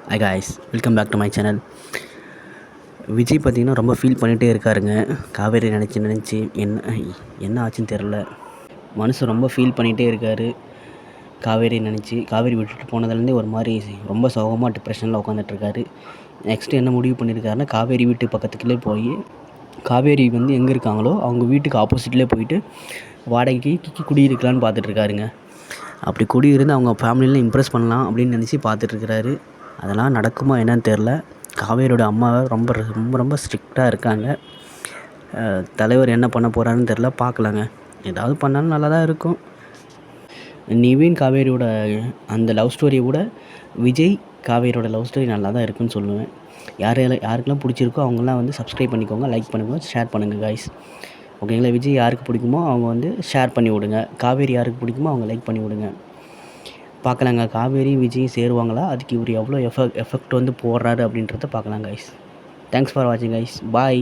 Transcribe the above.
Hi guys, welcome back to my channel. Vijay பார்த்திங்கன்னா ரொம்ப feel பண்ணிகிட்டே இருக்காருங்க. காவேரி நினச்சி என்ன ஆச்சுன்னு தெரில. மனுஷன் ரொம்ப ஃபீல் பண்ணிகிட்டே இருக்கார். காவேரி விட்டுட்டு போனதுலேருந்தே ஒரு மாதிரி ரொம்ப சோகமாக டிப்ரெஷனில் உட்காந்துட்ருக்காரு. நெக்ஸ்ட்டு என்ன முடிவு பண்ணியிருக்காருன்னா, காவேரி வீட்டு பக்கத்துக்குள்ளே போய் காவேரி எங்கே இருக்காங்களோ அவங்க வீட்டுக்கு ஆப்போசிட்லேயே போயிட்டு வாடகைக்கு குடியிருக்கலான்னு பார்த்துட்ருக்காருங்க. அப்படி குடியிருந்து அவங்க ஃபேமிலியில் இம்ப்ரெஸ் பண்ணலாம் அப்படின்னு நினச்சி பார்த்துட்ருக்கிறாரு. அதெல்லாம் நடக்குமா என்னன்னு தெரில. காவேரியோட அம்மாவை ரொம்ப ரொம்ப ரொம்ப ஸ்ட்ரிக்டாக இருக்காங்க. தலைவர் என்ன பண்ண போகிறாருன்னு தெரில, பார்க்கலாங்க. ஏதாவது பண்ணாலும் நல்லா தான் இருக்கும். நிவின் காவேரியோட அந்த லவ் ஸ்டோரியை விட விஜய் காவேரியோட லவ் ஸ்டோரி நல்லா தான் இருக்குன்னு சொல்லுவேன். யாருக்கெல்லாம் பிடிச்சிருக்கோ அவங்களாம் சப்ஸ்கிரைப் பண்ணிக்கோங்க, லைக் பண்ணுங்கள், ஷேர் பண்ணுங்கள் காய்ஸ். ஓகேங்களா? விஜய் யாருக்கு பிடிக்குமோ அவங்க ஷேர் பண்ணி விடுங்க. காவேரி யாருக்கு பிடிக்குமோ அவங்க லைக் பண்ணி விடுங்க. பார்க்கலாங்க. காவேரி விஜய் சேருவாங்களா, அதுக்கு இவர் எவ்வளோ எஃபெக்ட் போடுறாரு அப்படின்றத பார்க்கலாம் காய்ஸ். தேங்க்ஸ் ஃபார் வாட்சிங் காய்ஸ். பாய்.